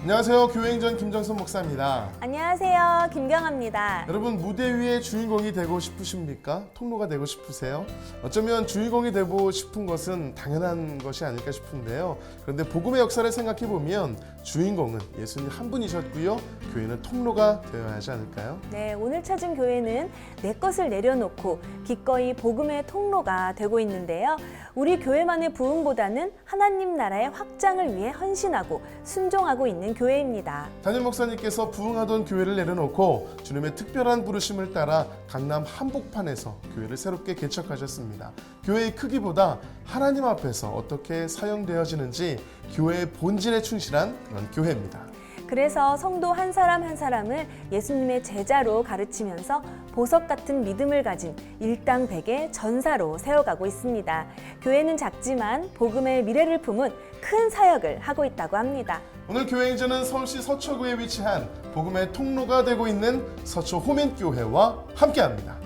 안녕하세요. 교회행전 김정선 목사입니다. 안녕하세요. 김경아입니다. 여러분, 무대 위의 주인공이 되고 싶으십니까? 통로가 되고 싶으세요? 어쩌면 주인공이 되고 싶은 것은 당연한 것이 아닐까 싶은데요. 그런데 복음의 역사를 생각해 보면 주인공은 예수님 한 분이셨고요. 교회는 통로가 되어야 하지 않을까요? 네, 오늘 찾은 교회는 내 것을 내려놓고 기꺼이 복음의 통로가 되고 있는데요. 우리 교회만의 부흥보다는 하나님 나라의 확장을 위해 헌신하고 순종하고 있는 교회입니다. 담임 목사님께서 부흥하던 교회를 내려놓고 주님의 특별한 부르심을 따라 강남 한복판에서 교회를 새롭게 개척하셨습니다. 교회의 크기보다 하나님 앞에서 어떻게 사용되어지는지 교회의 본질에 충실한 그런 교회입니다. 그래서 성도 한 사람 한 사람을 예수님의 제자로 가르치면서 보석 같은 믿음을 가진 일당백의 전사로 세워가고 있습니다. 교회는 작지만 복음의 미래를 품은 큰 사역을 하고 있다고 합니다. 오늘 교회행전은 서울시 서초구에 위치한 복음의 통로가 되고 있는 서초 호민교회와 함께합니다.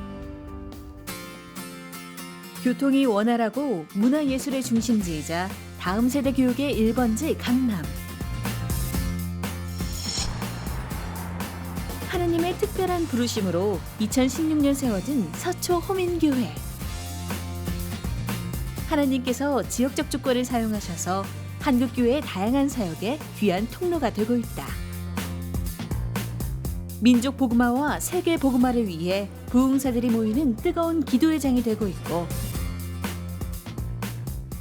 교통이 원활하고 문화예술의 중심지이자 다음 세대 교육의 1번지 강남. 하나님의 특별한 부르심으로 2016년 세워진 서초 호민교회. 하나님께서 지역적 주권을 사용하셔서 한국교회의 다양한 사역에 귀한 통로가 되고 있다. 민족 복음화와 세계 복음화를 위해 부흥사들이 모이는 뜨거운 기도의 장이 되고 있고,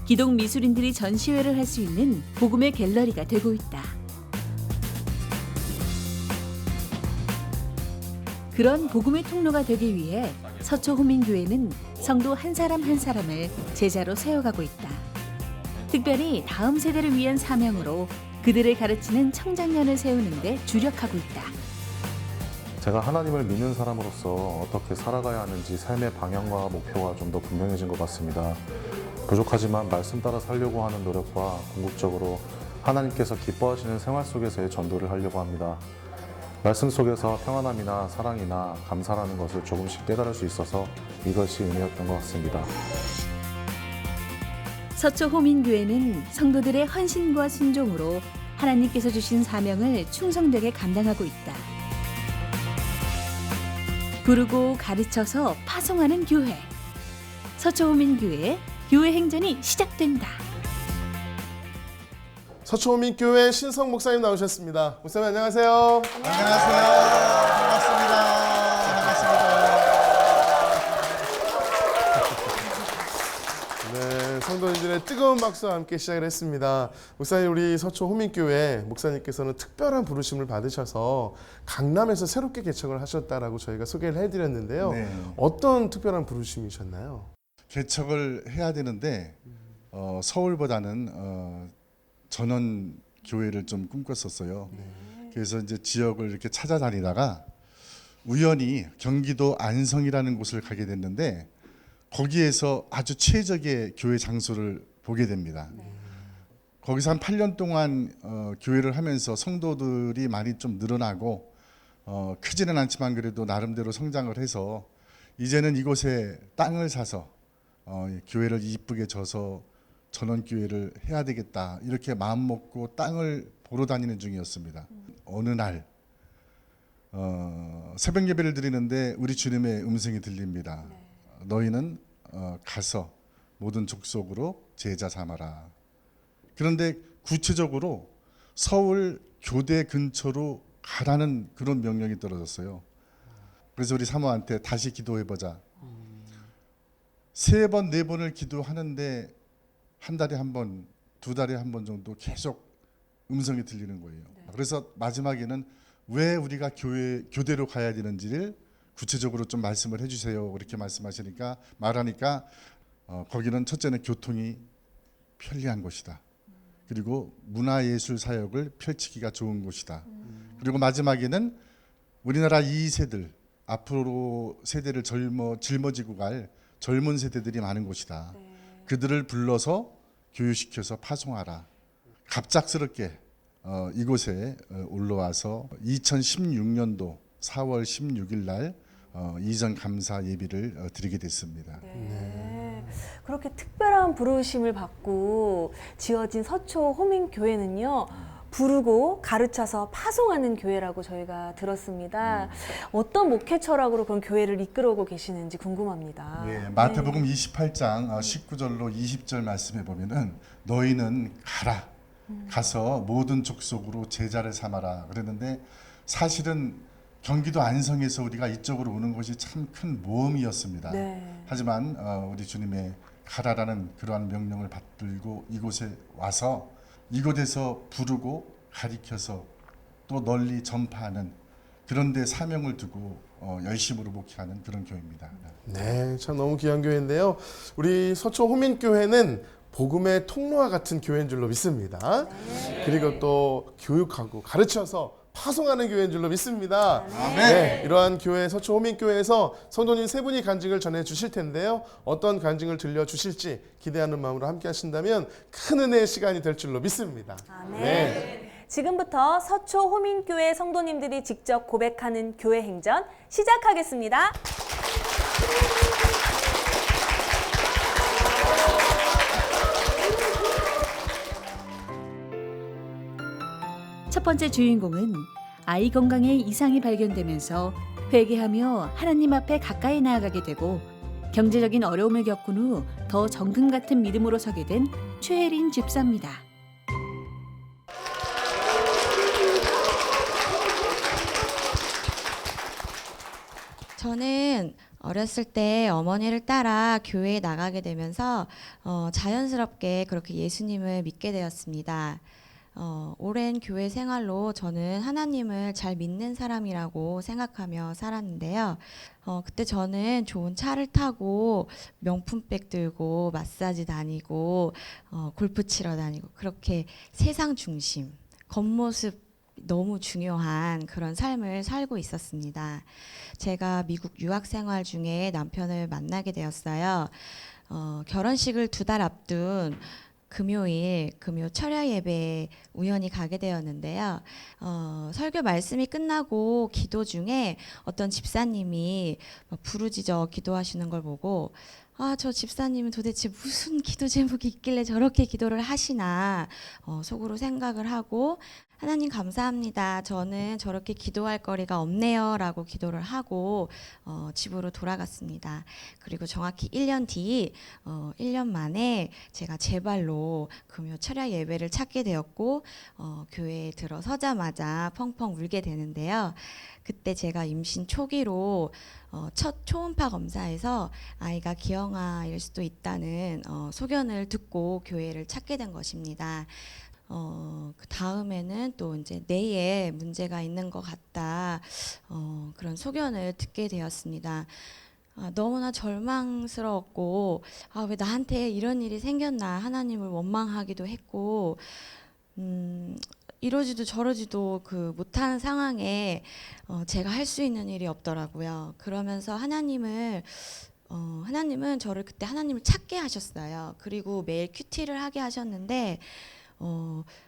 기독 미술인들이 전시회를 할 수 있는 복음의 갤러리가 되고 있다. 그런 복음의 통로가 되기 위해 서초 호민교회는 성도 한 사람 한 사람을 제자로 세워가고 있다. 특별히 다음 세대를 위한 사명으로 그들을 가르치는 청장년을 세우는 데 주력하고 있다. 제가 하나님을 믿는 사람으로서 어떻게 살아가야 하는지 삶의 방향과 목표가 좀 더 분명해진 것 같습니다. 부족하지만 말씀 따라 살려고 하는 노력과 궁극적으로 하나님께서 기뻐하시는 생활 속에서의 전도를 하려고 합니다. 말씀 속에서 평안함이나 사랑이나 감사라는 것을 조금씩 깨달을 수 있어서 이것이 은혜였던 것 같습니다. 서초 호민교회는 성도들의 헌신과 순종으로 하나님께서 주신 사명을 충성되게 감당하고 있다. 부르고 가르쳐서 파송하는 교회. 서초 호민교회의 교회 행전이 시작된다. 서초 호민교회 신성 목사님 나오셨습니다. 목사님 안녕하세요. 안녕하세요. 반갑습니다. 네, 성도님들의 뜨거운 박수와 함께 시작을 했습니다. 목사님, 우리 서초 호민교회 목사님께서는 특별한 부르심을 받으셔서 강남에서 새롭게 개척을 하셨다라고 저희가 소개를 해드렸는데요. 네. 어떤 특별한 부르심이셨나요? 개척을 해야 되는데 서울보다는 전원 교회를 좀 꿈꿨었어요. 그래서 이제 지역을 이렇게 찾아다니다가 우연히 경기도 안성이라는 곳을 가게 됐는데 거기에서 아주 최적의 교회 장소를 보게 됩니다. 거기서 한 8년 동안 교회를 하면서 성도들이 많이 좀 늘어나고 크지는 않지만 그래도 나름대로 성장을 해서 이제는 이곳에 땅을 사서 교회를 이쁘게 져서 전원교회를 해야 되겠다 이렇게 마음 먹고 땅을 보러 다니는 중이었습니다. 어느 날 새벽 예배를 드리는데 우리 주님의 음성이 들립니다. 너희는 가서 모든 족속으로 제자 삼아라. 그런데 구체적으로 서울 교대 근처로 가라는 그런 명령이 떨어졌어요. 그래서 우리 사모한테 다시 기도해보자. 3번, 4번을 기도하는데 한 달에 한 번, 2달에 한 번 정도 계속 음성이 들리는 거예요. 그래서 마지막에는 왜 우리가 교대로 가야 되는지를 구체적으로 좀 말씀을 해주세요. 그렇게 말하니까 거기는 첫째는 교통이 편리한 곳이다. 그리고 문화예술 사역을 펼치기가 좋은 곳이다. 그리고 마지막에는 우리나라 2세들 앞으로 세대를 짊어지고 갈 젊은 세대들이 많은 곳이다. 그들을 불러서 교육시켜서 파송하라. 갑작스럽게 이곳에 올라와서 2016년도 4월 16일 날 이전 감사 예비를 드리게 됐습니다. 네. 그렇게 특별한 부르심을 받고 지어진 서초 호민교회는요, 부르고 가르쳐서 파송하는 교회라고 저희가 들었습니다. 어떤 목회 철학으로 그런 교회를 이끌어오고 계시는지 궁금합니다. 예, 마태복음 28장 19절로 20절 말씀해 보면은 너희는 가서 모든 족속으로 제자를 삼아라 그랬는데, 사실은 경기도 안성에서 우리가 이쪽으로 오는 것이 참 큰 모험이었습니다. 네. 하지만 우리 주님의 가라라는 그러한 명령을 받들고 이곳에 와서 이곳에서 부르고 가리켜서 또 널리 전파하는, 그런 데 사명을 두고 열심으로 목회하는 그런 교회입니다. 네, 참 너무 귀한 교회인데요. 우리 서초 호민교회는 복음의 통로와 같은 교회인 줄로 믿습니다. 그리고 또 교육하고 가르쳐서 파송하는 교회인 줄로 믿습니다. 네, 이러한 교회 서초 호민교회에서 성도님 세 분이 간증을 전해 주실 텐데요. 어떤 간증을 들려 주실지 기대하는 마음으로 함께 하신다면 큰 은혜의 시간이 될 줄로 믿습니다. 아멘. 네. 지금부터 서초 호민교회 성도님들이 직접 고백하는 교회 행전 시작하겠습니다. 첫 번째 주인공은 아이 건강에 이상이 발견되면서 회개하며 하나님 앞에 가까이 나아가게 되고 경제적인 어려움을 겪은 후 더 정금 같은 믿음으로 서게 된 최혜린 집사입니다. 저는 어렸을 때 어머니를 따라 교회에 나가게 되면서 자연스럽게 그렇게 예수님을 믿게 되었습니다. 오랜 교회 생활로 저는 하나님을 잘 믿는 사람이라고 생각하며 살았는데요. 그때 저는 좋은 차를 타고 명품백 들고 마사지 다니고 골프 치러 다니고, 그렇게 세상 중심, 겉모습 너무 중요한 그런 삶을 살고 있었습니다. 제가 미국 유학 생활 중에 남편을 만나게 되었어요. 결혼식을 2달 앞둔 금요 철야 예배에 우연히 가게 되었는데요. 설교 말씀이 끝나고 기도 중에 어떤 집사님이 부르짖어 기도하시는 걸 보고, 저 집사님은 도대체 무슨 기도 제목이 있길래 저렇게 기도를 하시나 속으로 생각을 하고, 하나님 감사합니다. 저는 저렇게 기도할 거리가 없네요. 라고 기도를 하고 집으로 돌아갔습니다. 그리고 정확히 1년 뒤 1년 만에 제가 제 발로 금요 철야 예배를 찾게 되었고 교회에 들어서자마자 펑펑 울게 되는데요. 그때 제가 임신 초기로 첫 초음파 검사에서 아이가 기형아일 수도 있다는 소견을 듣고 교회를 찾게 된 것입니다. 그 다음에는 또 이제 뇌에 문제가 있는 것 같다, 그런 소견을 듣게 되었습니다. 너무나 절망스러웠고, 왜 나한테 이런 일이 생겼나 하나님을 원망하기도 했고, 이러지도 저러지도 못하는 상황에 제가 할 수 있는 일이 없더라고요. 그러면서 하나님은 저를 그때 하나님을 찾게 하셨어요. 그리고 매일 큐티를 하게 하셨는데,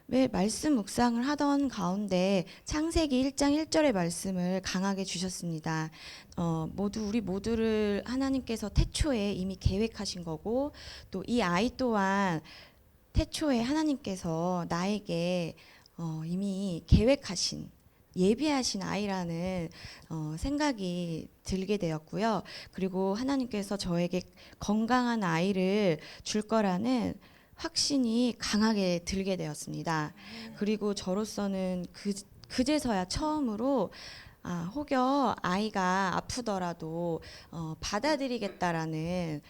매 말씀 묵상을 하던 가운데 창세기 1장 1절의 말씀을 강하게 주셨습니다. 우리 모두를 하나님께서 태초에 이미 계획하신 거고, 또 이 아이 또한 태초에 하나님께서 나에게 이미 계획하신, 예비하신 아이라는 생각이 들게 되었고요. 그리고 하나님께서 저에게 건강한 아이를 줄 거라는 확신이 강하게 들게 되었습니다. 그리고 저로서는 그제서야 처음으로 혹여 아이가 아프더라도 받아들이겠다라는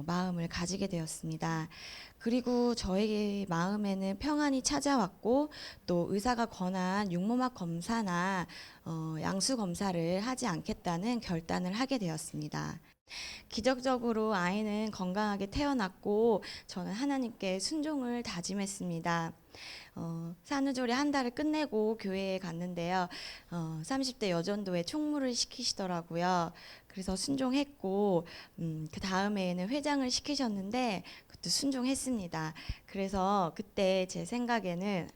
마음을 가지게 되었습니다. 그리고 저에게 마음에는 평안이 찾아왔고, 또 의사가 권한 육모막 검사나 양수 검사를 하지 않겠다는 결단을 하게 되었습니다. 기적적으로 아이는 건강하게 태어났고, 저는 하나님께 순종을 다짐했습니다. 산후조리 1달을 끝내고 교회에 갔는데요. 30대 여전도에 총무를 시키시더라고요. 그래서 순종했고, 그 다음에는 회장을 시키셨는데 그것도 순종했습니다. 그래서 그때 제 생각에는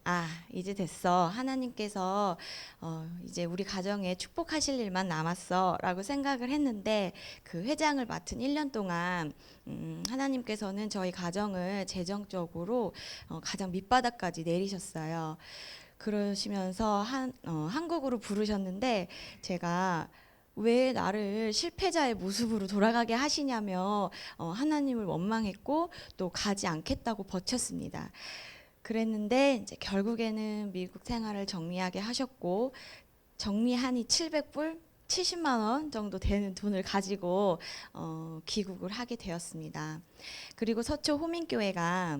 이제 됐어. 하나님께서 이제 우리 가정에 축복하실 일만 남았어 라고 생각을 했는데, 그 회장을 맡은 1년 동안 하나님께서는 저희 가정을 재정적으로 가장 밑바닥까지 내리셨어요. 그러시면서 한국으로 부르셨는데 제가 왜 나를 실패자의 모습으로 돌아가게 하시냐며 하나님을 원망했고 또 가지 않겠다고 버텼습니다. 그랬는데 이제 결국에는 미국 생활을 정리하게 하셨고 정리하니 700불 70만 원 정도 되는 돈을 가지고 귀국을 하게 되었습니다. 그리고 서초 호민교회가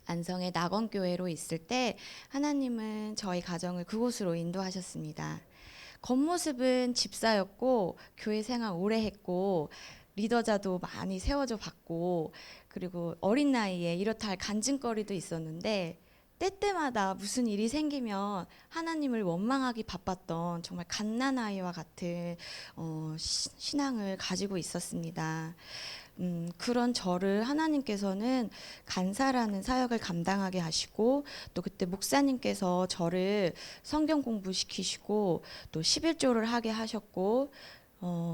안성의 낙원교회로 있을 때 하나님은 저희 가정을 그곳으로 인도하셨습니다. 겉모습은 집사였고 교회 생활 오래 했고 리더자도 많이 세워져 봤고 그리고 어린 나이에 이렇다 할 간증거리도 있었는데 때때마다 무슨 일이 생기면 하나님을 원망하기 바빴던 정말 갓난아이와 같은 신앙을 가지고 있었습니다. 그런 저를 하나님께서는 간사라는 사역을 감당하게 하시고 또 그때 목사님께서 저를 성경 공부시키시고 또 11조를 하게 하셨고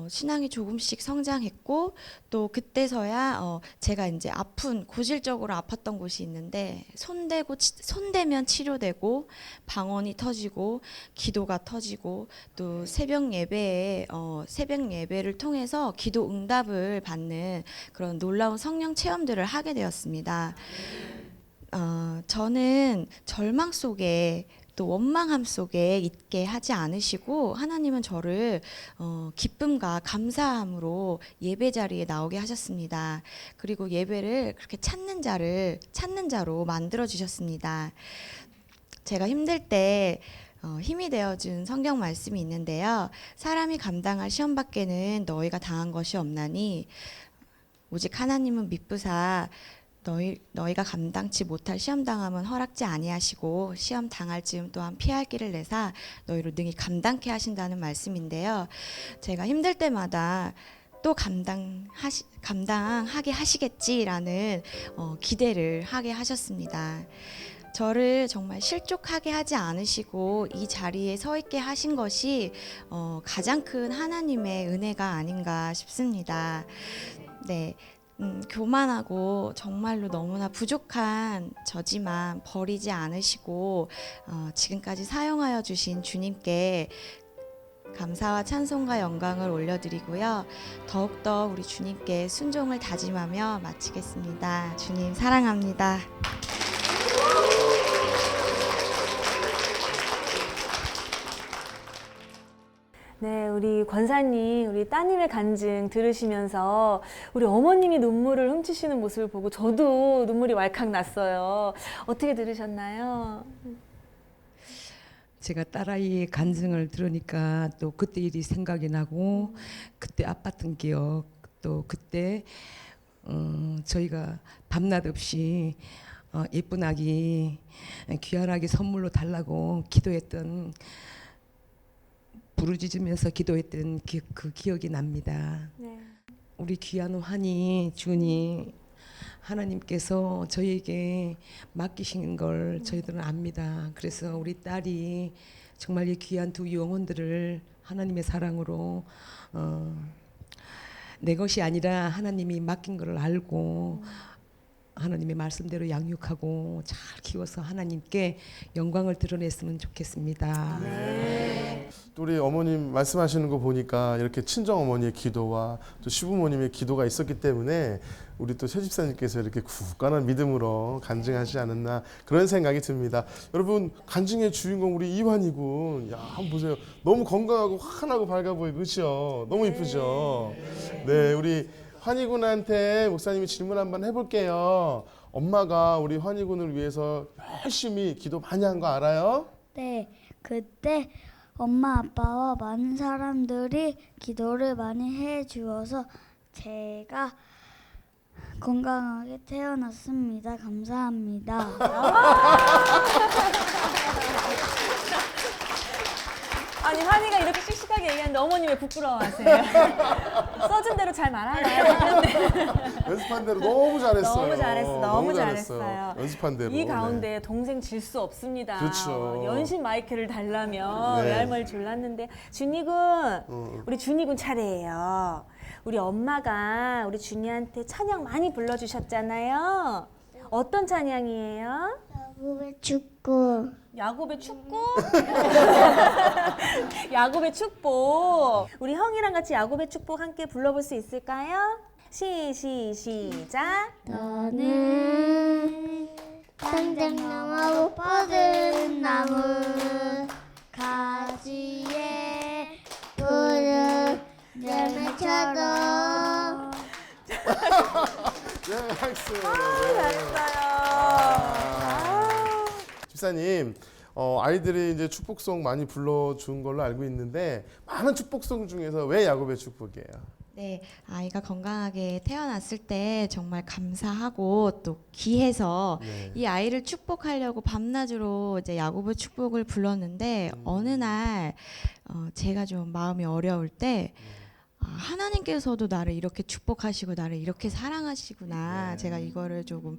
신앙이 조금씩 성장했고 또 그때서야 제가 이제 고질적으로 아팠던 곳이 있는데 손대면 치료되고 방언이 터지고 기도가 터지고 또 새벽 예배를 통해서 기도 응답을 받는 그런 놀라운 성령 체험들을 하게 되었습니다. 저는 절망 속에 또 원망함 속에 있게 하지 않으시고 하나님은 저를 기쁨과 감사함으로 예배 자리에 나오게 하셨습니다. 그리고 예배를 그렇게 찾는 자로 만들어 주셨습니다. 제가 힘들 때 힘이 되어준 성경 말씀이 있는데요. 사람이 감당할 시험 밖에는 너희가 당한 것이 없나니 오직 하나님은 미쁘사 너희가 감당치 못할 시험 당함은 허락지 아니하시고 시험 당할 즈음 또한 피할 길을 내사 너희를 능히 감당케 하신다는 말씀인데요. 제가 힘들 때마다 또 감당하게 하시겠지라는 기대를 하게 하셨습니다. 저를 정말 실족하게 하지 않으시고 이 자리에 서 있게 하신 것이 가장 큰 하나님의 은혜가 아닌가 싶습니다. 네. 교만하고 정말로 너무나 부족한 저지만 버리지 않으시고 지금까지 사용하여 주신 주님께 감사와 찬송과 영광을 올려드리고요. 더욱더 우리 주님께 순종을 다짐하며 마치겠습니다. 주님 사랑합니다. 네, 우리 권사님, 우리 따님의 간증 들으시면서 우리 어머님이 눈물을 훔치시는 모습을 보고 저도 눈물이 왈칵 났어요. 어떻게 들으셨나요? 제가 딸아이의 간증을 들으니까 또 그때 일이 생각이 나고 그때 아팠던 기억 또 그때 저희가 밤낮 없이 예쁜 아기 귀한 아기 선물로 달라고 기도했던 부르짖으면서 기도했던 그 기억이 납니다. 네. 우리 귀한 환희 준이 하나님께서 저희에게 맡기신 걸 저희들은 압니다. 그래서 우리 딸이 정말 이 귀한 두 영혼들을 하나님의 사랑으로 내 것이 아니라 하나님이 맡긴 걸 알고 하나님의 말씀대로 양육하고 잘 키워서 하나님께 영광을 드러냈으면 좋겠습니다. 네. 또 우리 어머님 말씀하시는 거 보니까 이렇게 친정 어머니의 기도와 또 시부모님의 기도가 있었기 때문에 우리 또 새집사님께서 이렇게 굳건한 믿음으로 간증하시지 않았나 그런 생각이 듭니다. 여러분 간증의 주인공 우리 이환희 군, 야 한번 보세요. 너무 건강하고 환하고 밝아 보이고 그렇죠? 너무 이쁘죠? 네, 우리 환희 군한테 목사님이 질문 한번 해볼게요. 엄마가 우리 환희 군을 위해서 열심히 기도 많이 한 거 알아요? 네, 그때 엄마 아빠와 많은 사람들이 기도를 많이 해주어서 제가 건강하게 태어났습니다. 감사합니다. 아니 환희가 이렇게 씩씩하게 얘기하는데 어머님 왜 부끄러워하세요? 써준 대로 잘 말하나요? 연습한 대로 너무 잘했어요. 너무 잘했어요. 연습한 대로. 이 가운데 동생 질 수 없습니다. 그렇죠. 연신 마이크를 달라며 네. 외할머니 졸랐는데 준이군, 우리 준이군 차례예요. 우리 엄마가 우리 준이한테 찬양 많이 불러주셨잖아요. 어떤 찬양이에요? 야구의 축구. 야곱의 축복? 야곱의 축복. 우리 형이랑 같이 야곱의 축복 함께 불러볼 수 있을까요? 시작. 너는 당장 넘어 못 뻗은 나무 가지에 푸른 열매처럼. 네, 박수. 잘했어요. 집사님, 아이들이 이제 축복송 많이 불러준 걸로 알고 있는데 많은 축복송 중에서 왜 야곱의 축복이에요? 네, 아이가 건강하게 태어났을 때 정말 감사하고 또 귀해서 네. 이 아이를 축복하려고 밤낮으로 이제 야곱의 축복을 불렀는데 어느 날 제가 좀 마음이 어려울 때 하나님께서도 나를 이렇게 축복하시고 나를 이렇게 사랑하시구나. 네. 제가 이거를 조금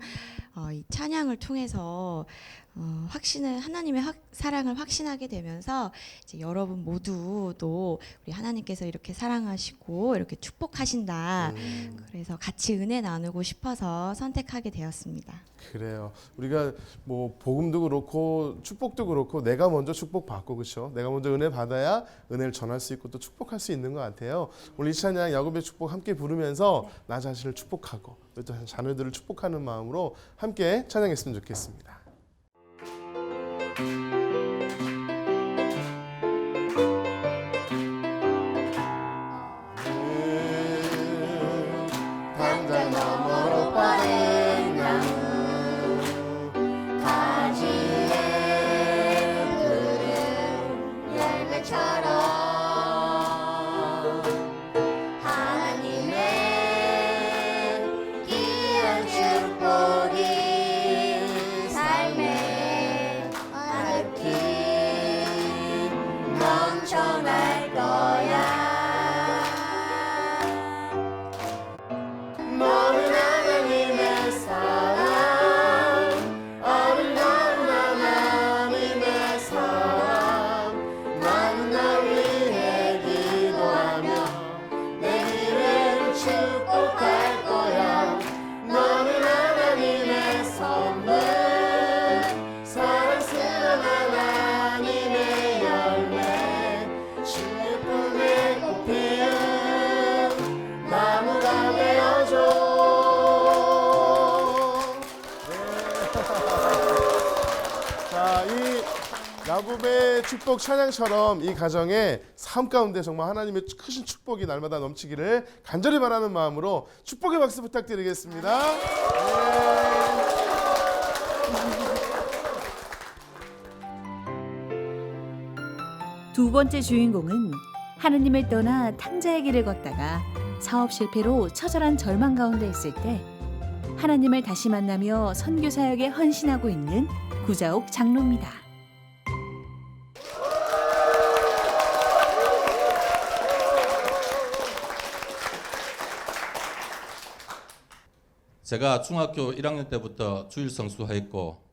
이 찬양을 통해서 하나님의 사랑을 확신하게 되면서 이제 여러분 모두도 우리 하나님께서 이렇게 사랑하시고 이렇게 축복하신다. 그래서 같이 은혜 나누고 싶어서 선택하게 되었습니다. 그래요. 우리가 뭐 복음도 그렇고 축복도 그렇고 내가 먼저 축복받고 그렇죠. 내가 먼저 은혜 받아야 은혜를 전할 수 있고 또 축복할 수 있는 것 같아요. 오늘 이 찬양 야곱의 축복 함께 부르면서 나 자신을 축복하고 또 자녀들을 축복하는 마음으로 함께 찬양했으면 좋겠습니다. 당장 너머로 뻗은 나무 가지에 푸른 열매처럼 하나님의 귀한 축복이 삶에 가득히 넘쳐날 거야. 너는 하나님의 사랑, 아름다운 하나님의 사랑. 나는 널 위해 기도하며 내 미래를 축복할 거야. 너는 하나님의 선물, 사랑스러운 하나님의 열매, 주의 품에 꽃 피운 나무가 되어줘. 자, 이 야곱의 축복 찬양처럼 이 가정의 삶 가운데 정말 하나님의 크신 축복이 날마다 넘치기를 간절히 바라는 마음으로 축복의 박수 부탁드리겠습니다. 두 번째 주인공은 하느님을 떠나 탕자의 길을 걷다가 사업 실패로 처절한 절망 가운데 있을 때 하나님을 다시 만나며 선교 사역에 헌신하고 있는 구자옥 장로입니다. 제가 중학교 1학년 때부터 주일 성수하였고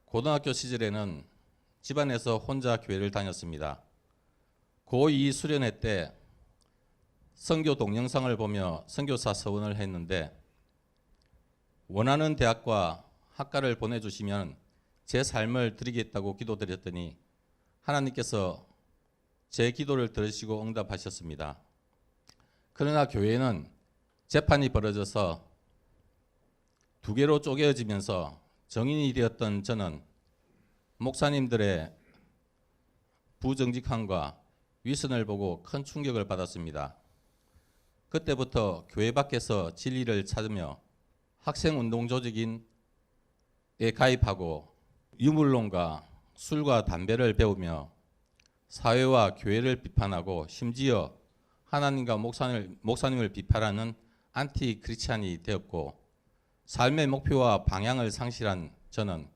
고등학교 시절에는 집안에서 혼자 교회를 다녔습니다. 고2 수련회 때 선교 동영상을 보며 선교사 서원을 했는데 원하는 대학과 학과를 보내주시면 제 삶을 드리겠다고 기도드렸더니 하나님께서 제 기도를 들으시고 응답하셨습니다. 그러나 교회는 재판이 벌어져서 두 개로 쪼개어지면서 정인이 되었던 저는 목사님들의 부정직함과 위선을 보고 큰 충격을 받았습니다. 그때부터 교회 밖에서 진리를 찾으며 학생운동 조직인에 가입하고 유물론과 술과 담배를 배우며 사회와 교회를 비판하고 심지어 하나님과 목사님을 비판하는 안티 크리스찬이 되었고 삶의 목표와 방향을 상실한 저는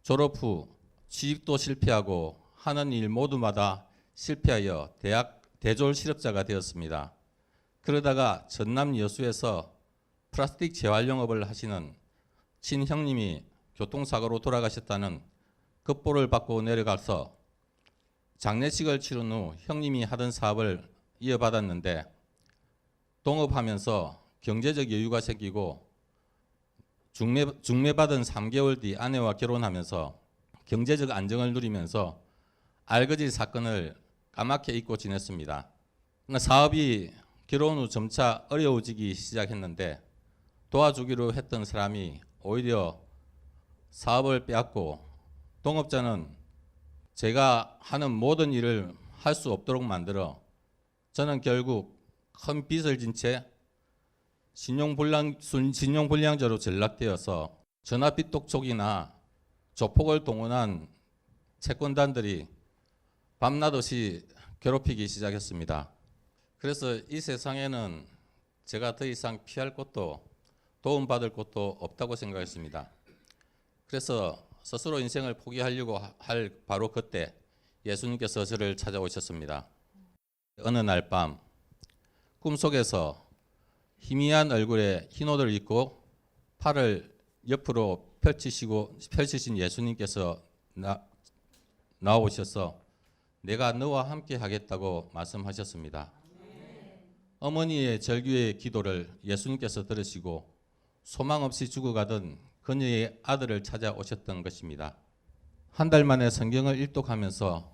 졸업 후 취직도 실패하고 하는 일 모두마다 실패하여 대학 대졸 실업자가 되었습니다. 그러다가 전남 여수에서 플라스틱 재활용업을 하시는 친형님이 교통사고로 돌아가셨다는 급보를 받고 내려가서 장례식을 치른 후 형님이 하던 사업을 이어받았는데 동업하면서 경제적 여유가 생기고 중매받은 3개월 뒤 아내와 결혼하면서 경제적 안정을 누리면서 알거지 사건을 까맣게 잊고 지냈습니다. 그러나 사업이 결혼 후 점차 어려워지기 시작했는데 도와주기로 했던 사람이 오히려 사업을 빼앗고 동업자는 제가 하는 모든 일을 할 수 없도록 만들어 저는 결국 큰 빚을 진 채 신용불량자로 전락되어서 전화빚 독촉이나 조폭을 동원한 채권단들이 밤낮없이 괴롭히기 시작했습니다. 그래서 이 세상에는 제가 더 이상 피할 곳도 도움받을 곳도 없다고 생각했습니다. 그래서 스스로 인생을 포기하려고 할 바로 그때 예수님께서 저를 찾아오셨습니다. 어느 날 밤 꿈속에서 희미한 얼굴에 흰 옷을 입고 팔을 옆으로 펼치신 예수님께서 나오셔서 내가 너와 함께 하겠다고 말씀하셨습니다. 어머니의 절규의 기도를 예수님께서 들으시고 소망 없이 죽어가던 그녀의 아들을 찾아오셨던 것입니다. 한 달 만에 성경을 일독하면서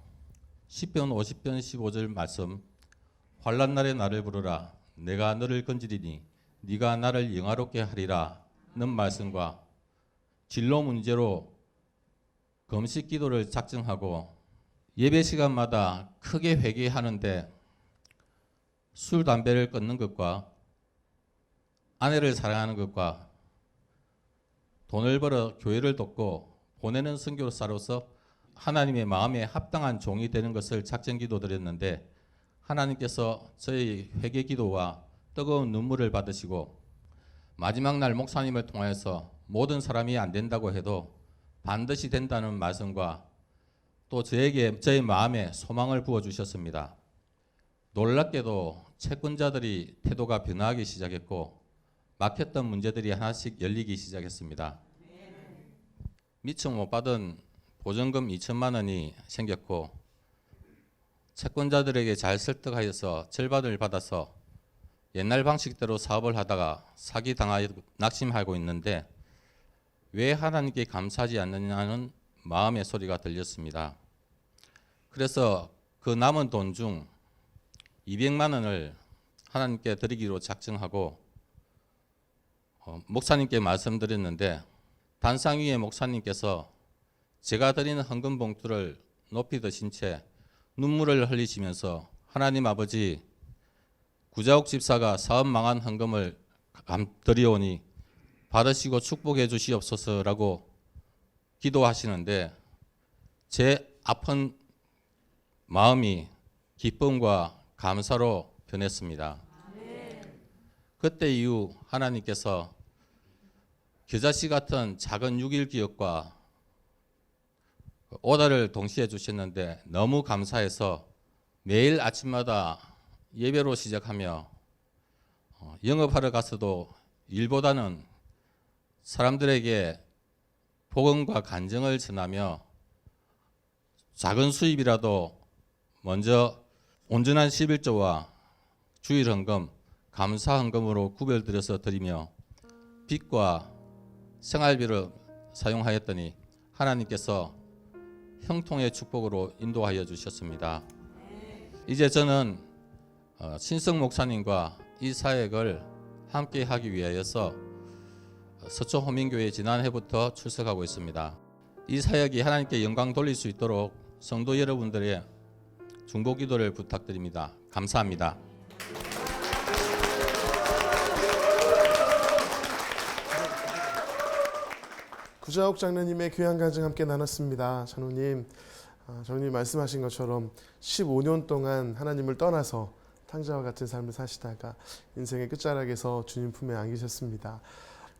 10편 50편 15절 말씀 환난 날에 나를 부르라 내가 너를 건지리니 네가 나를 영화롭게 하리라 는 말씀과 진로 문제로 금식 기도를 작정하고 예배 시간마다 크게 회개하는데 술 담배를 끊는 것과 아내를 사랑하는 것과 돈을 벌어 교회를 돕고 보내는 선교사로서 하나님의 마음에 합당한 종이 되는 것을 작정 기도드렸는데 하나님께서 저의 회개 기도와 뜨거운 눈물을 받으시고 마지막 날 목사님을 통해서 모든 사람이 안 된다고 해도 반드시 된다는 말씀과 또 저에게 저의 마음에 소망을 부어주셨습니다. 놀랍게도 채권자들이 태도가 변화하기 시작했고 막혔던 문제들이 하나씩 열리기 시작했습니다. 미처 못 받은 보증금 2천만 원이 생겼고 채권자들에게 잘 설득하여서 절반을 받아서 옛날 방식대로 사업을 하다가 사기당하여 낙심하고 있는데 왜 하나님께 감사하지 않느냐는 마음의 소리가 들렸습니다. 그래서 그 남은 돈 중 200만 원을 하나님께 드리기로 작정하고 목사님께 말씀드렸는데 단상 위에 목사님께서 제가 드리는 헌금 봉투를 높이 드신 채 눈물을 흘리시면서 하나님 아버지 구자욱 집사가 사업 망한 헌금을 드리오니 받으시고 축복해 주시옵소서라고 기도하시는데 제 아픈 마음이 기쁨과 감사로 변했습니다. 그때 이후 하나님께서 겨자씨 같은 작은 6일 기억과 오다를 동시에 주셨는데 너무 감사해서 매일 아침마다 예배로 시작하며 영업하러 가서도 일보다는 사람들에게 복음과 간증을 전하며 작은 수입이라도 먼저 온전한 11조와 주일헌금, 감사헌금으로 구별드려서 드리며 빚과 생활비를 사용하였더니 하나님께서 형통의 축복으로 인도하여 주셨습니다. 이제 저는 신성 목사님과 이 사역을 함께 하기 위하여서 서초 호민교회 지난해부터 출석하고 있습니다. 이 사역이 하나님께 영광 돌릴 수 있도록 성도 여러분들의 중보 기도를 부탁드립니다. 감사합니다. 구자욱 장로님의 귀한 간증 함께 나눴습니다. 장로님, 장로님 말씀하신 것처럼 15년 동안 하나님을 떠나서 탕자와 같은 삶을 사시다가 인생의 끝자락에서 주님 품에 안기셨습니다.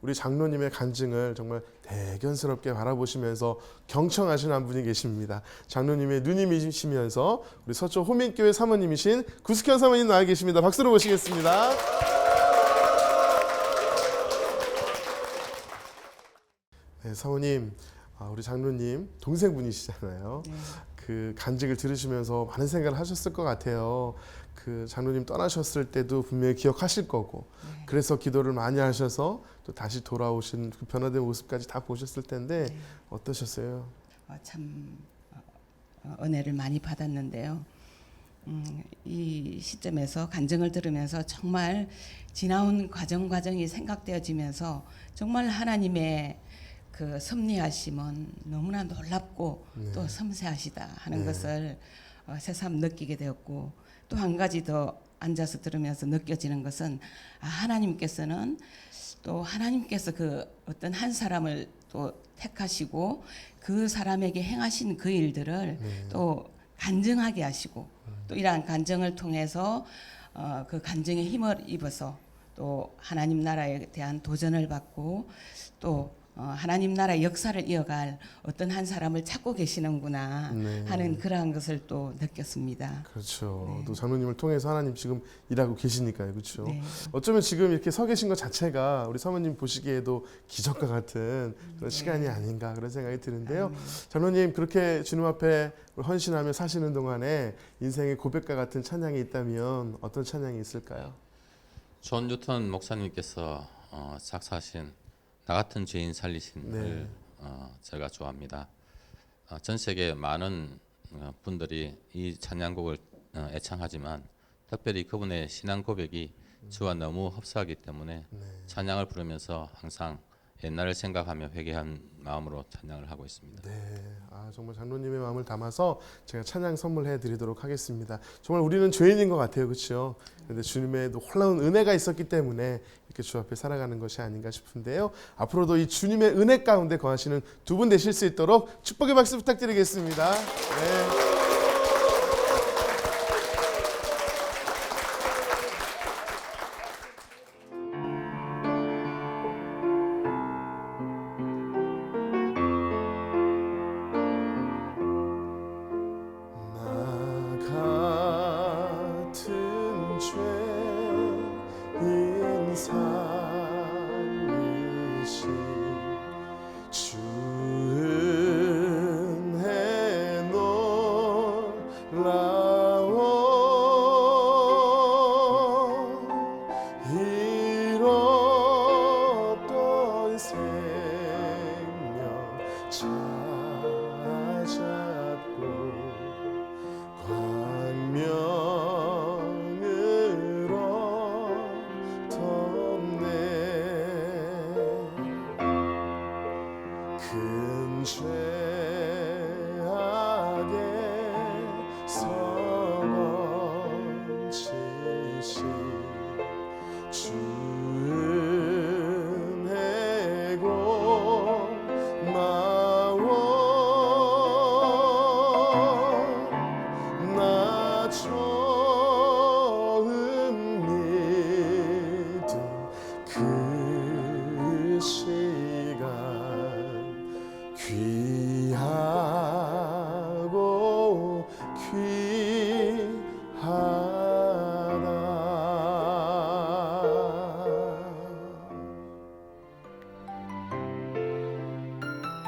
우리 장로님의 간증을 정말 대견스럽게 바라보시면서 경청하시는 한 분이 계십니다. 장로님의 누님이시면서 우리 서초 호민교회 사모님이신 구숙현 사모님 나와 계십니다. 박수로 모시겠습니다. 네, 사모님, 우리 장로님 동생분이시잖아요. 네. 그 간증을 들으시면서 많은 생각을 하셨을 것 같아요. 그 장로님 떠나셨을 때도 분명히 기억하실 거고, 네. 그래서 기도를 많이 하셔서 또 다시 돌아오신 그 변화된 모습까지 다 보셨을 텐데 네. 어떠셨어요? 참 은혜를 많이 받았는데요. 이 시점에서 간증을 들으면서 정말 지나온 과정이 생각되어지면서 정말 하나님의 그 섭리하심은 너무나 놀랍고 또 섬세하시다 하는 것을 새삼 느끼게 되었고, 또 한 가지 더 앉아서 들으면서 느껴지는 것은 하나님께서는 또 하나님께서 그 어떤 한 사람을 또 택하시고 그 사람에게 행하신 그 일들을 또 간증하게 하시고, 또 이러한 간증을 통해서 그 간증에 힘을 입어서 또 하나님 나라에 대한 도전을 받고 또 하나님 나라의 역사를 이어갈 어떤 한 사람을 찾고 계시는구나 하는 그러한 것을 또 느꼈습니다. 그렇죠. 또 장로님을 통해서 하나님 지금 일하고 계시니까요. 그렇죠. 네. 어쩌면 지금 이렇게 서 계신 것 자체가 우리 사모님 보시기에도 기적과 같은 그런 시간이 아닌가 그런 생각이 드는데요. 장로님 그렇게 주님 앞에 헌신하며 사시는 동안에 인생의 고백과 같은 찬양이 있다면 어떤 찬양이 있을까요? 존 뉴턴 목사님께서 작사하신 나 같은 죄인 살리신을 제가 좋아합니다. 전 세계 많은 분들이 이 찬양곡을 애창하지만 특별히 그분의 신앙 고백이 저와 너무 흡사하기 때문에 찬양을 부르면서 항상 옛날을 생각하며 회개한 마음으로 찬양을 하고 있습니다. 네, 정말 장로님의 마음을 담아서 제가 찬양 선물해 드리도록 하겠습니다. 정말 우리는 죄인인 것 같아요, 그렇죠? 그런데 주님의 놀라운 은혜가 있었기 때문에 이렇게 주 앞에 살아가는 것이 아닌가 싶은데요. 앞으로도 이 주님의 은혜 가운데 거하시는 두 분 되실 수 있도록 축복의 박수 부탁드리겠습니다. 네.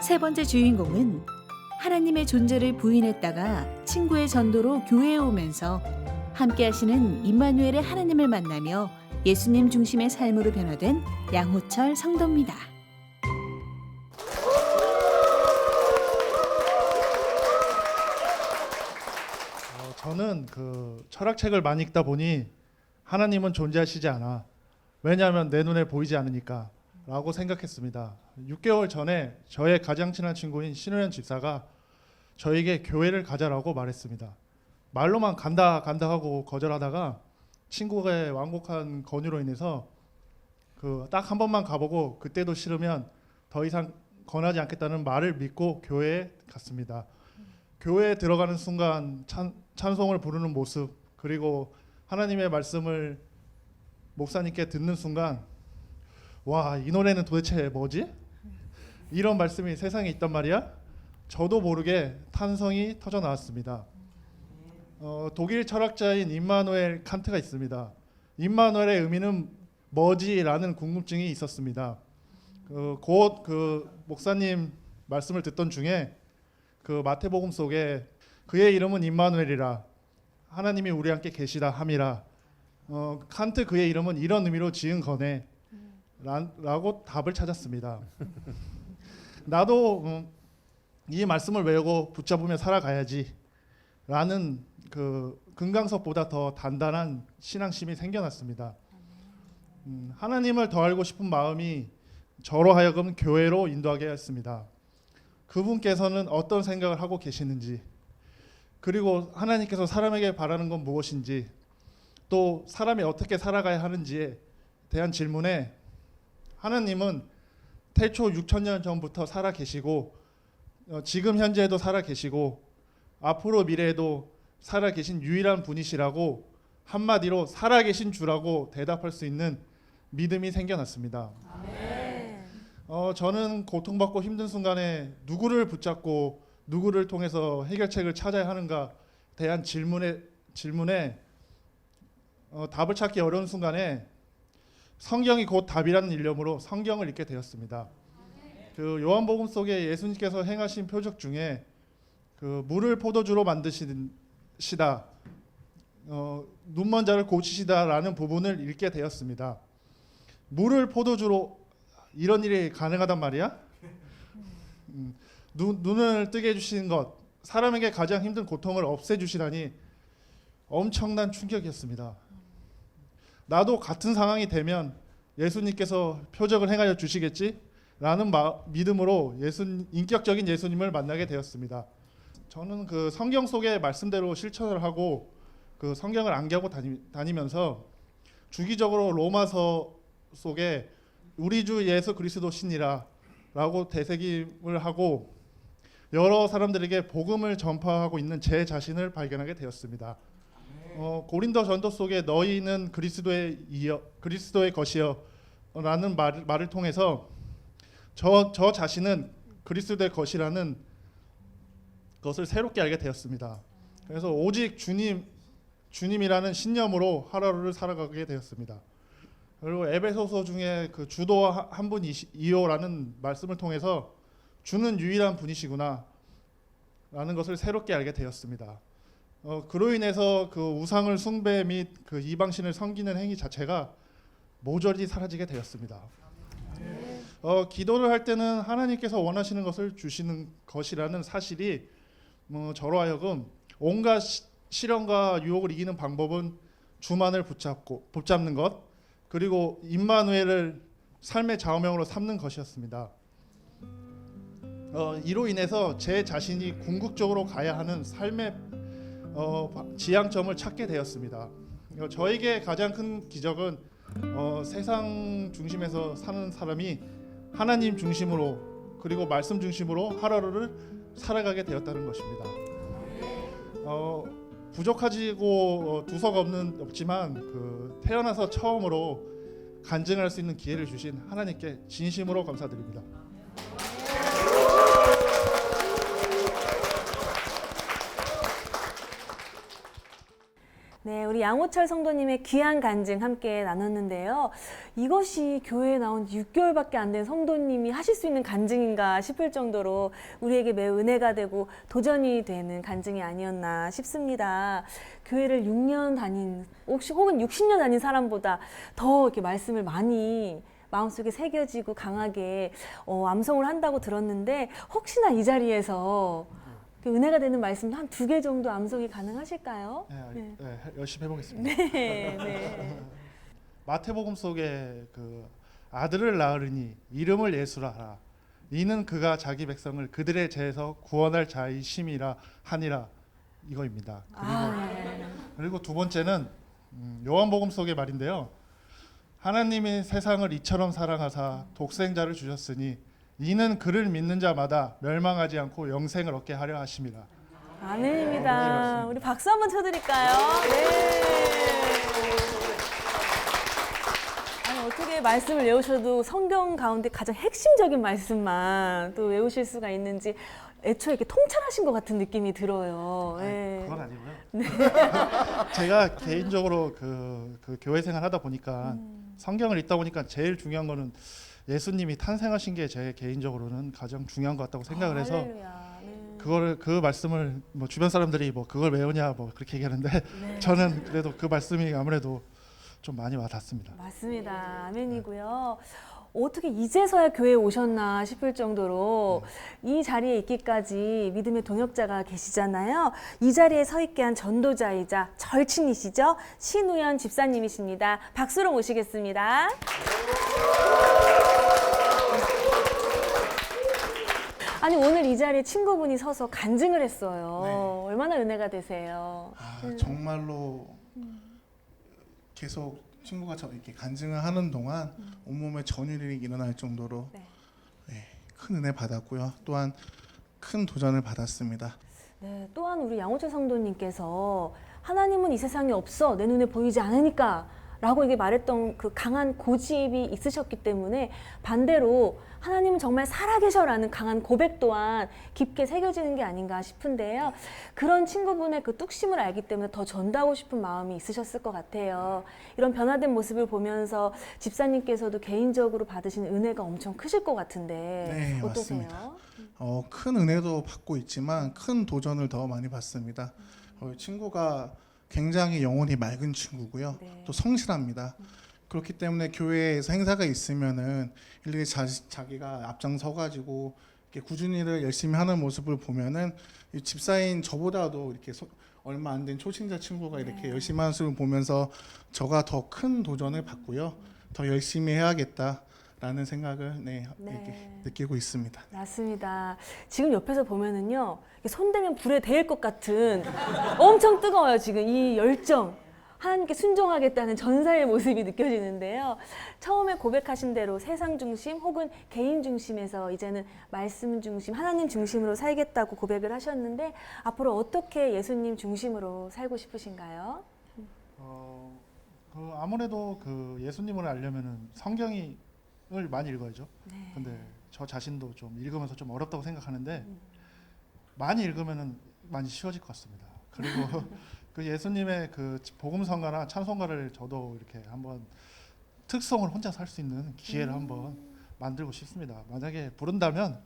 세 번째 주인공은 하나님의 존재를 부인했다가 친구의 전도로 교회에 오면서 함께 하시는 임마누엘의 하나님을 만나며 예수님 중심의 삶으로 변화된 양호철 성도입니다. 저는 그 철학책을 많이 읽다 보니 하나님은 존재하시지 않아. 왜냐하면 내 눈에 보이지 않으니까 라고 생각했습니다. 6개월 전에 저의 가장 친한 친구인 신우현 집사가 저에게 교회를 가자라고 말했습니다. 말로만 간다 하고 거절하다가 친구의 완곡한 권유로 인해서 그 딱 한 번만 가보고 그때도 싫으면 더 이상 권하지 않겠다는 말을 믿고 교회에 갔습니다. 교회에 들어가는 순간 찬송을 부르는 모습, 그리고 하나님의 말씀을 목사님께 듣는 순간 와, 이 노래는 도대체 뭐지? 이런 말씀이 세상에 있단 말이야? 저도 모르게 탄성이 터져 나왔습니다. 독일 철학자인 임마누엘 칸트가 있습니다. 임마누엘의 의미는 뭐지라는 궁금증이 있었습니다. 곧 그 목사님 말씀을 듣던 중에 그 마태복음 속에 그의 이름은 임마누엘이라 하나님이 우리 함께 계시다 함이라 칸트 그의 이름은 이런 의미로 지은 거네 라고 답을 찾았습니다. 나도 이 말씀을 외우고 붙잡으며 살아가야지 라는 그 금강석보다 더 단단한 신앙심이 생겨났습니다. 하나님을 더 알고 싶은 마음이 저로 하여금 교회로 인도하게 했습니다. 그분께서는 어떤 생각을 하고 계시는지, 그리고 하나님께서 사람에게 바라는 건 무엇인지, 또 사람이 어떻게 살아가야 하는지에 대한 질문에 하나님은 태초 6천년 전부터 살아 계시고 지금 현재에도 살아 계시고 앞으로 미래에도 살아 계신 유일한 분이시라고 한마디로 살아 계신 주라고 대답할 수 있는 믿음이 생겨났습니다. 저는 고통받고 힘든 순간에 누구를 붙잡고 누구를 통해서 해결책을 찾아야 하는가 대한 질문에 답을 찾기 어려운 순간에 성경이 곧 답이라는 일념으로 성경을 읽게 되었습니다. 그 요한복음 속에 예수님께서 행하신 표적 중에 그 물을 포도주로 만드시다, 눈먼 자를 고치시다라는 부분을 읽게 되었습니다. 물을 포도주로 이런 일이 가능하단 말이야? 눈을 뜨게 해주시는 것, 사람에게 가장 힘든 고통을 없애주시다니 엄청난 충격이었습니다. 나도 같은 상황이 되면 예수님께서 표적을 행하여 주시겠지? 라는 믿음으로 인격적인 예수님을 만나게 되었습니다. 저는 그 성경 속의 말씀대로 실천을 하고 그 성경을 암기하고 다니면서 주기적으로 로마서 속에 우리 주 예수 그리스도 신이라 라고 되새김을 하고 여러 사람들에게 복음을 전파하고 있는 제 자신을 발견하게 되었습니다. 고린도 전도 속에 너희는 그리스도의 것이여 라는 말을 통해서 저 자신은 그리스도의 것이라는 것을 새롭게 알게 되었습니다. 그래서 오직 주님이라는 신념으로 하루를 살아가게 되었습니다. 그리고 에베소서 중에 그 주도 한 분이요라는 말씀을 통해서 주는 유일한 분이시구나 라는 것을 새롭게 알게 되었습니다. 그로 인해서 그 우상을 숭배 및 그 이방신을 섬기는 행위 자체가 모조리 사라지게 되었습니다. 기도를 할 때는 하나님께서 원하시는 것을 주시는 것이라는 사실이 저로 하여금 온갖 시련과 유혹을 이기는 방법은 주만을 붙잡는 것, 그리고 임마누엘을 삶의 좌우명으로 삼는 것이었습니다. 이로 인해서 제 자신이 궁극적으로 가야 하는 삶의 지향점을 찾게 되었습니다. 저에게 가장 큰 기적은 세상 중심에서 사는 사람이 하나님 중심으로 그리고 말씀 중심으로 하루를 살아가게 되었다는 것입니다. 부족하지고 두서가 없지만 그 태어나서 처음으로 간증할 수 있는 기회를 주신 하나님께 진심으로 감사드립니다. 네, 우리 양호철 성도님의 귀한 간증 함께 나눴는데요. 이것이 교회에 나온 6개월밖에 안 된 성도님이 하실 수 있는 간증인가 싶을 정도로 우리에게 매우 은혜가 되고 도전이 되는 간증이 아니었나 싶습니다. 교회를 6년 다닌 혹은 60년 다닌 사람보다 더 이렇게 말씀을 많이 마음속에 새겨지고 강하게 암송을 한다고 들었는데 혹시나 이 자리에서 은혜가 되는 말씀 한 2개 정도 암송이 가능하실까요? 네, 열심히 해보겠습니다. 네. 마태복음 속에 그 아들을 낳으리니 이름을 예수라 하라. 이는 그가 자기 백성을 그들의 죄에서 구원할 자이심이라 하니라. 이거입니다. 그리고 두 번째는 요한복음 속의 말인데요. 하나님이 세상을 이처럼 사랑하사 독생자를 주셨으니 이는 그를 믿는 자마다 멸망하지 않고 영생을 얻게 하려 하심이라. 아멘입니다. 우리 박수 한번 쳐드릴까요? 네. 아니, 어떻게 말씀을 외우셔도 성경 가운데 가장 핵심적인 말씀만 또 외우실 수가 있는지 애초에 이렇게 통찰하신 것 같은 느낌이 들어요. 네. 그건 아니고요. 네. 제가 개인적으로 그 교회 생활 하다 보니까 성경을 읽다 보니까 제일 중요한 거는 예수님이 탄생하신 게 제 개인적으로는 가장 중요한 것 같다고 생각을 해서 그 말씀을 뭐 주변 사람들이 뭐 그걸 외우냐 뭐 그렇게 얘기하는데 네. 저는 그래도 그 말씀이 아무래도 좀 많이 와닿습니다. 맞습니다. 아멘이고요. 어떻게 이제서야 교회에 오셨나 싶을 정도로 이 자리에 있기까지 믿음의 동역자가 계시잖아요. 이 자리에 서 있게 한 전도자이자 절친이시죠. 신우연 집사님이십니다. 박수로 모시겠습니다. 아니 오늘 이 자리에 친구분이 서서 간증을 했어요. 네. 얼마나 은혜가 되세요. 정말로 계속 친구가 이렇게 간증을 하는 동안 온몸에 전율이 일어날 정도로 네. 큰 은혜 받았고요. 또한 큰 도전을 받았습니다. 네, 또한 우리 양호철 성도님께서 하나님은 이 세상에 없어 내 눈에 보이지 않으니까 라고 이게 말했던 그 강한 고집이 있으셨기 때문에 반대로 하나님은 정말 살아계셔라는 강한 고백 또한 깊게 새겨지는 게 아닌가 싶은데요. 그런 친구분의 그 뚝심을 알기 때문에 더 전도하고 싶은 마음이 있으셨을 것 같아요. 이런 변화된 모습을 보면서 집사님께서도 개인적으로 받으신 은혜가 엄청 크실 것 같은데 네, 어떠세요? 맞습니다. 큰 은혜도 받고 있지만 큰 도전을 더 많이 받습니다. 친구가 굉장히 영혼이 맑은 친구고요. 네. 또 성실합니다. 그렇기 때문에 교회에서 행사가 있으면은 일일이 자기가 앞장서 가지고 이렇게 꾸준히 일을 열심히 하는 모습을 보면은 이 집사인 저보다도 이렇게 얼마 안 된 초신자 친구가 이렇게 열심히 하는 모습을 보면서 저가 더 큰 도전을 받고요. 더 열심히 해야겠다라는 생각을 이렇게 느끼고 있습니다. 맞습니다. 지금 옆에서 보면은요, 손대면 불에 데일 것 같은 엄청 뜨거워요. 지금 이 열정. 하나님께 순종하겠다는 전사의 모습이 느껴지는데요. 처음에 고백하신 대로 세상 중심 혹은 개인 중심에서 이제는 말씀 중심, 하나님 중심으로 살겠다고 고백을 하셨는데 앞으로 어떻게 예수님 중심으로 살고 싶으신가요? 아무래도 그 예수님을 알려면은 성경을 많이 읽어야죠. 네. 근데 저 자신도 좀 읽으면서 좀 어렵다고 생각하는데 많이 읽으면은 많이 쉬워질 것 같습니다. 그리고 그 예수님의 그 복음성가나 찬송가를 저도 이렇게 한번 특성을 혼자서 할 수 있는 기회를 한번 만들고 싶습니다. 만약에 부른다면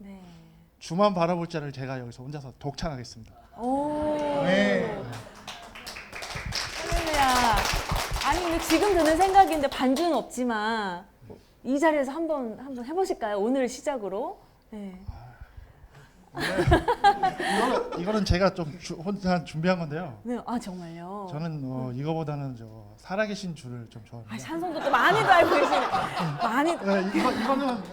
주만 바라볼 자를 제가 여기서 혼자서 독창하겠습니다. 오. 네. 할렐루야. 아니 근데 지금 드는 생각인데 반주는 없지만 이 자리에서 한번 해보실까요? 오늘 시작으로. 네. 이거는 제가 좀 혼자 준비한 건데요. 네, 아 정말요. 저는 이거보다는 살아계신 주를 좀 좋아합니다. 아, 찬송도 또 많이도 알고 계시네. 많이. 네, 이거는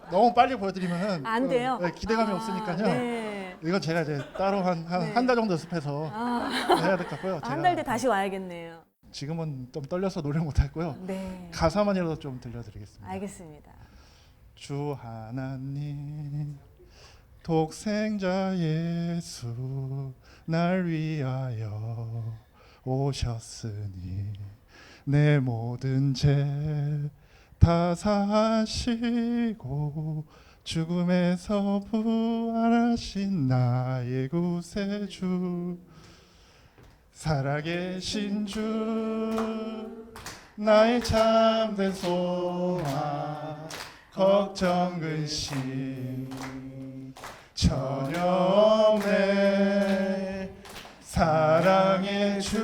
너무 빨리 보여드리면은 안 돼요. 기대감이 없으니까요. 네. 이건 제가 이제 따로 한 달 정도 연습해서 해야 될 것 같고요. 한 달 뒤 다시 와야겠네요. 지금은 좀 떨려서 노래 못했고요. 네. 가사만이라도 좀 들려드리겠습니다. 알겠습니다. 주 하나님 독생자 예수 날 위하여 오셨으니 내 모든 죄 다 사하시고 죽음에서 부활하신 나의 구세주 살아계신 주 나의 참된 소망 걱정 근심 전혀 없네 사랑의 주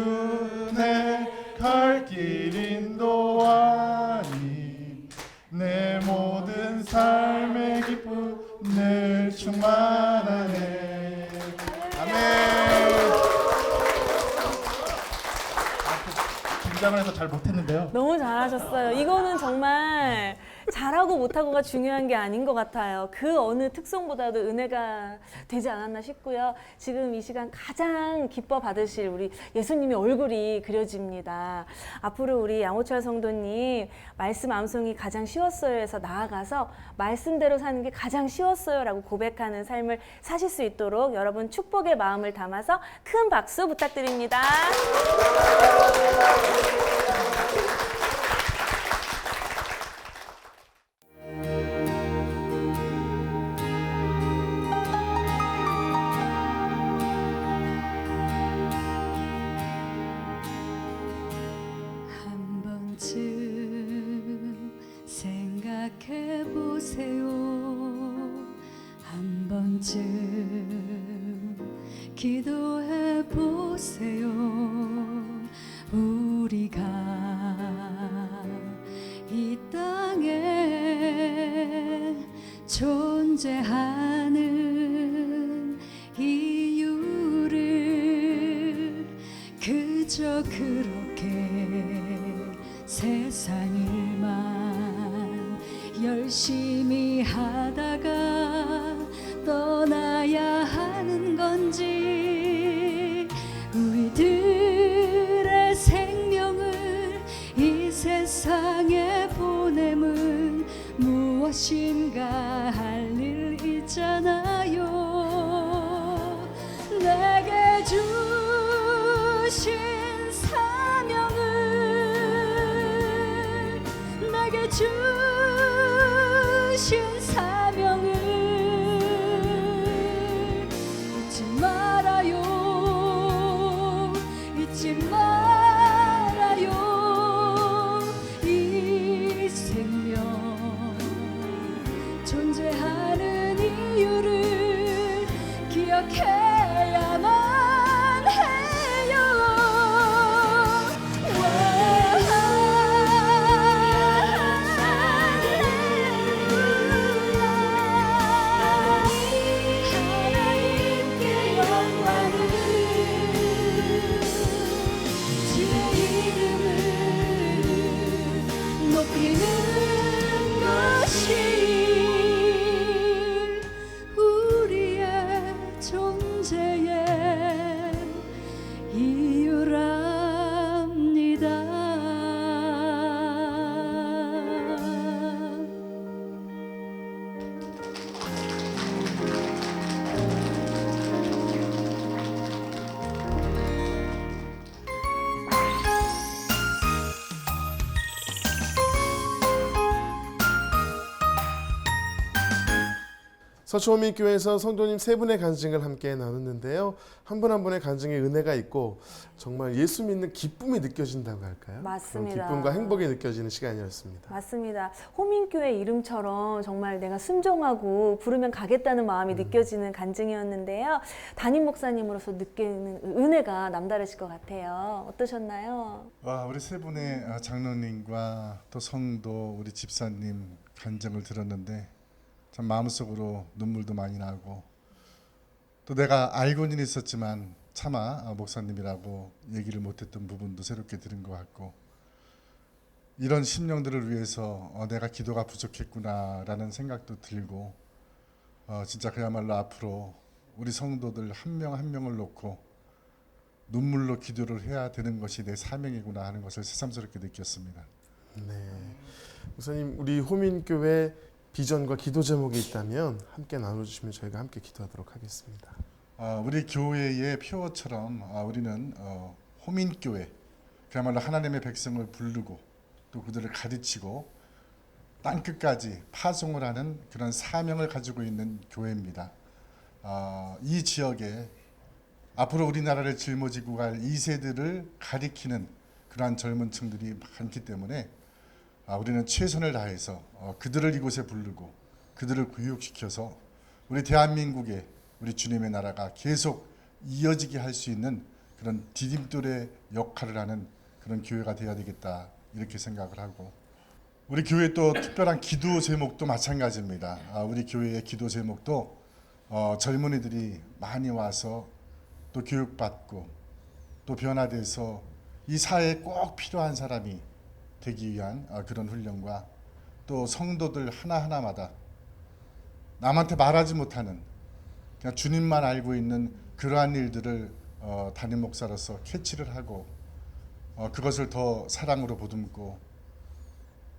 내 갈 길 인도하니 내 모든 삶의 기쁨을 충만하네 아멘. 긴장을 해서 잘 못했는데요. 너무 잘하셨어요. 이거는 정말 잘하고 못하고가 중요한 게 아닌 것 같아요. 그 어느 특성보다도 은혜가 되지 않았나 싶고요. 지금 이 시간 가장 기뻐 받으실 우리 예수님의 얼굴이 그려집니다. 앞으로 우리 양호철 성도님 말씀 암송이 가장 쉬웠어요에서 나아가서 말씀대로 사는 게 가장 쉬웠어요라고 고백하는 삶을 사실 수 있도록 여러분 축복의 마음을 담아서 큰 박수 부탁드립니다. 한 번쯤 생각해 보세요. 한 번쯤 기도해 보세요. 우리가 이 땅에 그저 그렇게 세상 일만 열심히 하다가 떠나야 하는 건지 우리들의 생명을 이 세상에 보냄은 무엇인가 할 일 있잖아요. 내게 주신 사명을 내게 주신 사명을 잊지 말아요. 잊지 말아요. 이 생명 존재하는 이유를 기억해야만 해요. 하나님께 영광을 주의 이름을 높이는 것이 우리의 존재의 이유랍니다. 서초호민교회에서 성도님 세 분의 간증을 함께 나눴는데요. 한 분 한 분의 간증에 은혜가 있고 정말 예수 믿는 기쁨이 느껴진다고 할까요? 맞습니다. 그런 기쁨과 행복이 느껴지는 시간이었습니다. 맞습니다. 호민교회 이름처럼 정말 내가 순종하고 부르면 가겠다는 마음이 느껴지는 간증이었는데요. 담임 목사님으로서 느끼는 은혜가 남다르실 것 같아요. 어떠셨나요? 와, 우리 세 분의 장로님과 또 성도 우리 집사님 간증을 들었는데 참 마음속으로 눈물도 많이 나고 또 내가 알고는 있었지만 차마 목사님이라고 얘기를 못했던 부분도 새롭게 들은 것 같고 이런 심령들을 위해서 내가 기도가 부족했구나라는 생각도 들고 진짜 그야말로 앞으로 우리 성도들 한 명 한 명을 놓고 눈물로 기도를 해야 되는 것이 내 사명이구나 하는 것을 새삼스럽게 느꼈습니다. 네, 목사님 우리 호민교회 비전과 기도 제목이 있다면 함께 나눠주시면 저희가 함께 기도하도록 하겠습니다. 우리 교회의 표어처럼 우리는 호민교회, 그야말로 하나님의 백성을 부르고 또 그들을 가르치고 땅끝까지 파송을 하는 그런 사명을 가지고 있는 교회입니다. 이 지역에 앞으로 우리나라를 짊어지고 갈 2세들을 가리키는 그러한 젊은 층들이 많기 때문에 우리는 최선을 다해서 그들을 이곳에 부르고 그들을 교육시켜서 우리 대한민국의 우리 주님의 나라가 계속 이어지게 할 수 있는 그런 디딤돌의 역할을 하는 그런 교회가 되어야 되겠다 이렇게 생각을 하고 우리 교회 또 특별한 기도 제목도 마찬가지입니다. 우리 교회의 기도 제목도 젊은이들이 많이 와서 또 교육받고 또 변화돼서 이 사회에 꼭 필요한 사람이 되기 위한 그런 훈련과 또 성도들 하나하나마다 남한테 말하지 못하는 그냥 주님만 알고 있는 그러한 일들을 담임 목사로서 캐치를 하고 그것을 더 사랑으로 보듬고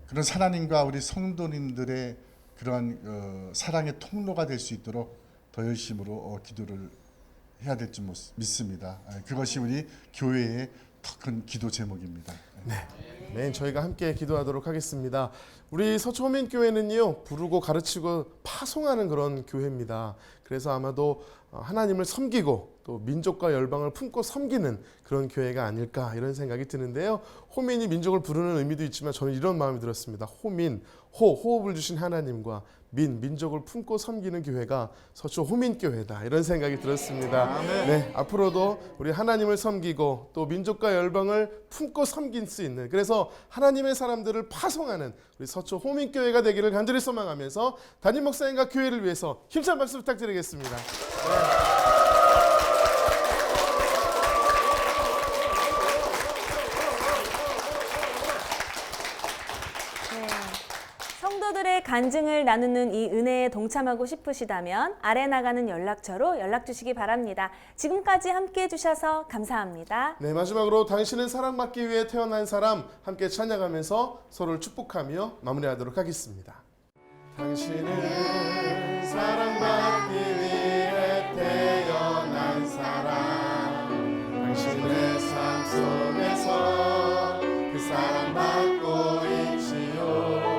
그런 하나님과 우리 성도님들의 그러한 사랑의 통로가 될 수 있도록 더 열심으로 기도를 해야 될 줄 믿습니다. 그것이 우리 교회의 더 큰 기도 제목입니다. 네, 저희가 함께 기도하도록 하겠습니다. 우리 서초호민교회는요, 부르고 가르치고 파송하는 그런 교회입니다. 그래서 아마도 하나님을 섬기고 또 민족과 열방을 품고 섬기는 그런 교회가 아닐까 이런 생각이 드는데요. 호민이 민족을 부르는 의미도 있지만 저는 이런 마음이 들었습니다. 호민, 호흡을 주신 하나님과 민족을 품고 섬기는 교회가 서초 호민교회다 이런 생각이 들었습니다. 네, 앞으로도 우리 하나님을 섬기고 또 민족과 열방을 품고 섬길 수 있는 그래서 하나님의 사람들을 파송하는 우리 서초 호민교회가 되기를 간절히 소망하면서 담임 목사님과 교회를 위해서 힘찬 박수 부탁드리겠습니다. 네. 간증을 나누는 이 은혜에 동참하고 싶으시다면 아래 나가는 연락처로 연락 주시기 바랍니다. 지금까지 함께 해주셔서 감사합니다. 네, 마지막으로 당신은 사랑받기 위해 태어난 사람 함께 찬양하면서 서로를 축복하며 마무리하도록 하겠습니다. 당신은 사랑받기 위해 태어난 사람, 당신의 삶 속에서 그 사랑받고 있지요.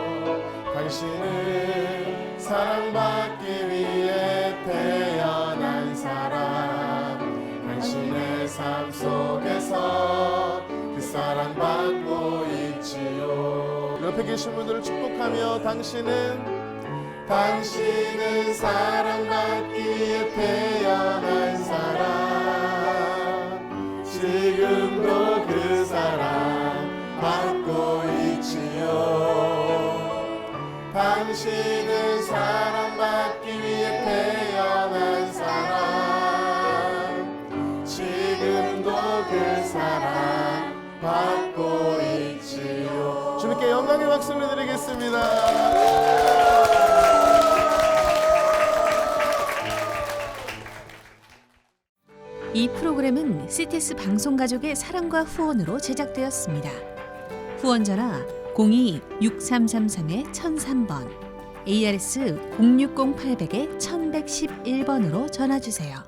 당신은 사랑받기 위해 태어난 사람, 당신의 삶 속에서 그 사랑받고 있지요. 옆에 계신 분들을 축복하며 당신은 사랑받기 위해 태어난 사람, 지금도 그 사랑 받고 있지요. 당신은 사랑받기 위해 태어난 사람, 지금도 그 사랑 받고 있지요. 주님께 영광의 박수를 드리겠습니다. 이 프로그램은 CTS 방송가족의 사랑과 후원으로 제작되었습니다. 후원 전화 02-6333-1003번, ARS 060-800-1111번으로 전화 주세요.